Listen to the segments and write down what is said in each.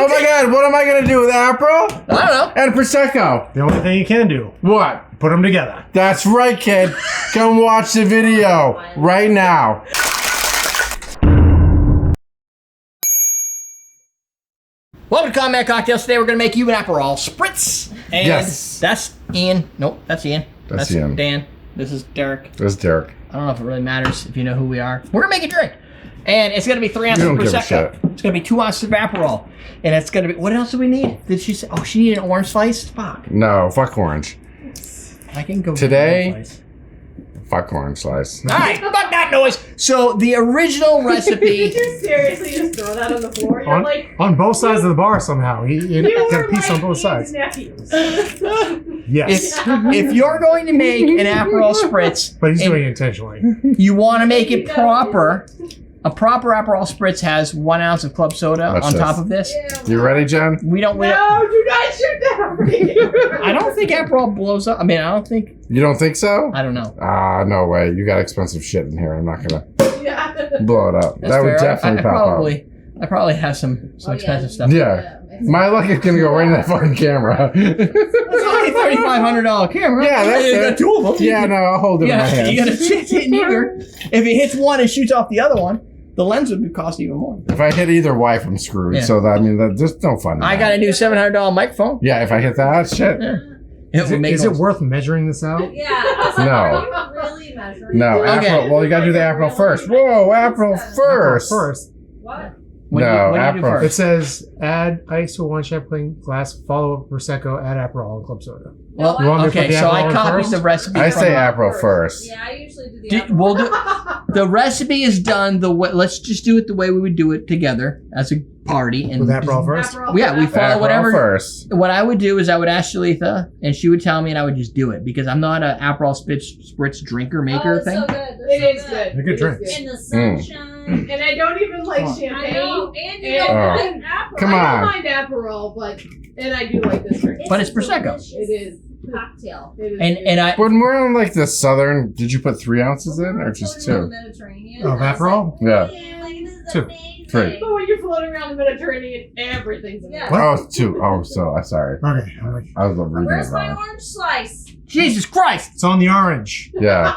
Oh my God, what am I going to do with Aperol? I don't know. And Prosecco. The only thing you can do, What? put them together. That's right, kid. Come watch the video right now. Welcome to Combat Cocktails. Today we're going to make you an Aperol Spritz. And Yes. that's Ian. Nope, that's Ian. That's Ian. Dan. This is Derek. This is Derek. I don't know if it really matters if you know who we are. We're going to make a drink. And it's going to be 3 ounces of don't give a Prosecco. shit. It's going to be 2 ounces of Aperol. And it's going to be... What else do we need? Did she say... Oh, she needed an orange slice? Fuck. No, fuck orange. I can go... Today- get an orange slice. Fuck orange slice. All right, fuck that noise. So the original recipe... Did you seriously just throw that on the floor? You're like... On both sides of the bar somehow. You got a piece on both sides. Yes. If you're going to make an Aperol Spritz... But he's and doing it intentionally. you want to make it proper... A proper Aperol Spritz has 1 ounce of club soda Watch on this. top of this. You ready, Jen? We don't... No, do not shoot that over here. I don't think Aperol blows up. I mean, I don't think... You don't think so? I don't know. Ah, no way. You got expensive shit in here. I'm not going to Yeah. blow it up. That's That would fair. definitely I pop probably have some expensive stuff. up. Yeah. My luck is going to go right in that fucking camera. It's only a $3,500 camera. Yeah, that's you it. got 2 of them. Yeah, no, I'll hold it in my hand. You got a chance hitting either. If it hits one and shoots off the other one, the lens would cost even more. If I hit either wife, I'm screwed. Yeah. So, that's just no fun. I got a new $700 microphone. Yeah, if I hit that, shit. Yeah. It would make Is it noise. worth measuring this out? Yeah. I was like, No. Are you really measuring? No, Okay. Aperol. Well, you got to do the Aperol first. Whoa, Aperol first. First. What? What do you do Aperol. It first? says add ice to a 1 champagne glass, follow up Prosecco, add Aperol and club soda. Well, You want me to put okay, the so I Aperol in copied first? the recipe. I from say the- Aperol first. Yeah, I usually do the We'll do the recipe is done the way. Let's just do it the way we would do it together as a party. And With Aperol first? Yeah, we follow Aperol whatever. first. What I would do is I would ask Shalitha, and she would tell me, and I would just do it because I'm not a Aperol Spritz drinker maker thing. So good. They're good drinks. In the sunshine. And I don't even like champagne. I know, and you And- don't Oh. like Aperol. Come I on. don't mind Aperol, but I do like this drink. But it's Prosecco. It is. Cocktail. It is. And I When we're on like the southern, did you put 3 ounces in or just 2? Mediterranean. Of Aperol? Yeah. 2. 3. But when you're floating around the Mediterranean, everything's in Yeah. there. Oh, 2. Oh, so I'm sorry. Okay. I'm like, I was reading Where's it my wrong. orange slice? Jesus Christ, it's on the orange. Yeah.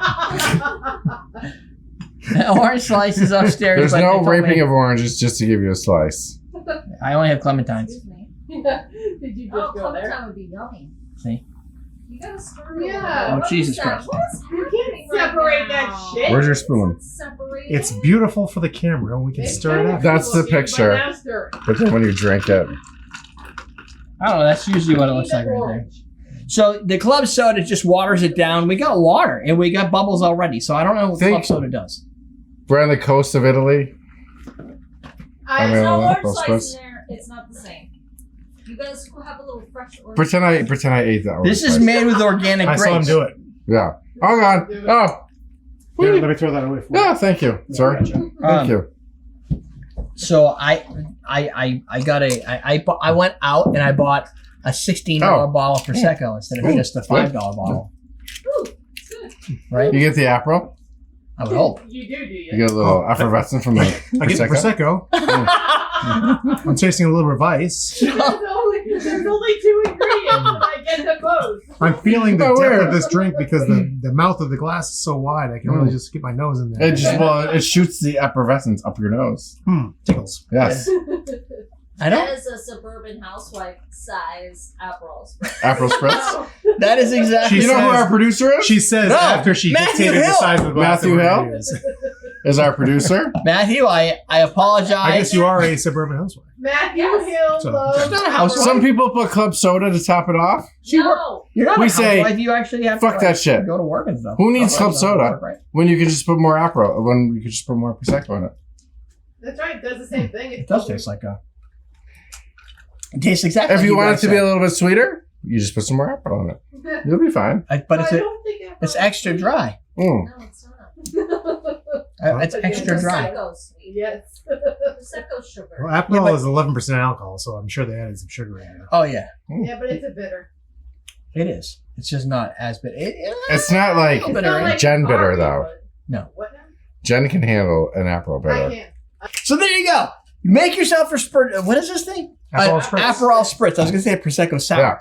orange slice is upstairs. There's but they no told me- raping of oranges just to give you a slice. I only have clementines. Excuse me. Did you Oh, just go there? clementine would be yummy. See, You gotta stir Yeah. it. Oh, What Jesus is that? Christ. What is You happening can't separate right that now? shit. Where's your spoon? Separate It's it? beautiful for the camera, and we can stir it up. That's the picture. But then when you drink it, I don't know. That's usually what it looks like right there. So the club soda just waters it down. We got water and we got bubbles already. So I don't know what club soda does. we're on the coast of Italy. I mean, There's no Aperol orange slice Spritz. in there. It's not the same. You guys have a little fresh orange. Pretend I ate that. This orange is slice. made with organic I grapes. saw him do it. Yeah. Oh God. Oh. Here, let me throw that away for you. Yeah. Thank you. Sorry. Thank you. So I went out and I bought a $16 bottle of Prosecco instead of just a $5 bottle. Ooh, it's good. Right? You get the Aperol. I would hope. You do you? You get a little effervescence from the I get the Prosecco. Prosecco. I'm tasting a little bit of ice. There's only 2 ingredients, and I get them both. I'm feeling the Oh, depth where? of this drink because the mouth of the glass is so wide. I can really just get my nose in there. It shoots the effervescence up your nose. Tickles. Yes. I That don't. is a suburban housewife size Aperol Spritz. Aperol Spritz. That is exactly. You know who our producer is? She says No, after she Matthew dictated the Hill. size of the glass. Matthew that we're Hill? gonna use. Is our producer? Matthew, I apologize. I guess you are a suburban housewife. Matthew Yes. Hill So- loves She's not a housewife. Some people put club soda to top it off. No. You're not We a say, housewife. You actually have fuck to that shit. go to work and stuff. Who needs club Otherwise, it doesn't soda? work, right? When you could just put more Aperol. When you could just put more Prosecco in it. That's right. It does the same thing. It does taste like a. It tastes exactly. If like you want it guys to be a said. little bit sweeter, you just put some more Aperol in it. You'll be fine. But it's I don't think it's extra dry. Mm. No, it's not. It's extra dry. Prosecco's sweet. Yes. Prosecco's sugar. Well, Aperol is 11% alcohol, so I'm sure they added some sugar in there. Oh yeah, Yeah, but it's a bitter. it is. It's just not as bitter. It's not like It's not like Jen bitter coffee, though. but- No. What now? Jen can handle an Aperol I bitter. can't. So there you go. Make yourself a Spritz. What is this thing? Aperol Spritz. Aperol Spritz. I was gonna say a Prosecco sour. Yeah.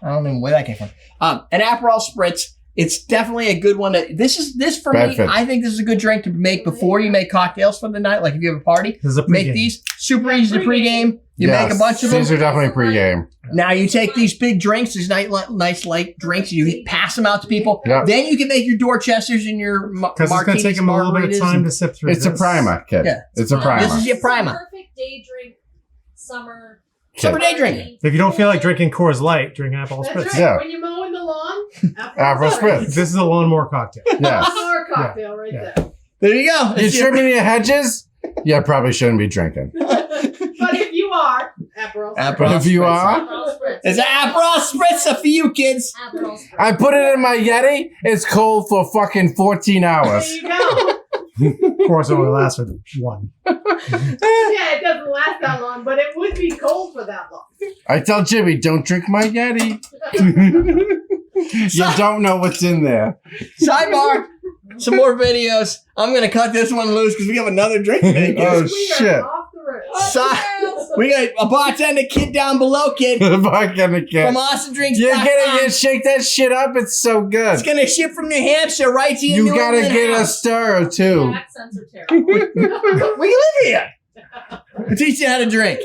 I don't even know where that came from. An Aperol Spritz. It's definitely a good one. This for me. Bedford. I think this is a good drink to make before you make cocktails for the night. Like if you have a party, This is a make pregame. these super easy to pregame. You Yes, make a bunch of them. These are definitely pregame. Now you take these big drinks, these nice light drinks, you pass them out to people. Yep. Then you can make your Dorchesters and your Because it's going to take them a little bit of time to sift through. It's a this. primer, kid. Yeah. It's a primer. This is your primer. Perfect day drink, summer. Summer day drinking. If you don't feel like drinking Coors Light, drink Aperol That's Spritz. right. Yeah. When you're mowing the lawn, Aperol Spritz. This is a lawnmower cocktail. Yes. Or cocktail right Yeah. there. There you go. You It's your- trimming your hedges? You probably shouldn't be drinking. But if you are, Aperol. Aperol If you Spritz. are, Aperol Spritz. It's an Aperol Spritz for you kids. Aperol Spritz. I put it in my Yeti. It's cold for fucking 14 There hours. you go. Of course, it only lasts for one. Yeah, it doesn't last that long, but it would be cold for that long. I tell Jimmy, don't drink my Yeti. You don't know what's in there. Sidebar. Some more videos. I'm gonna cut this one loose because we have another drink to make. Oh, We are shit. off the rails. We got a bartender kid down below, kid. Fucking kid. From Austin Drinks. You're gonna shake that shit up. It's so good. It's gonna ship from New Hampshire right to your You New gotta England get a house. stir or two. The accents are terrible. We live here. We'll teach you how to drink.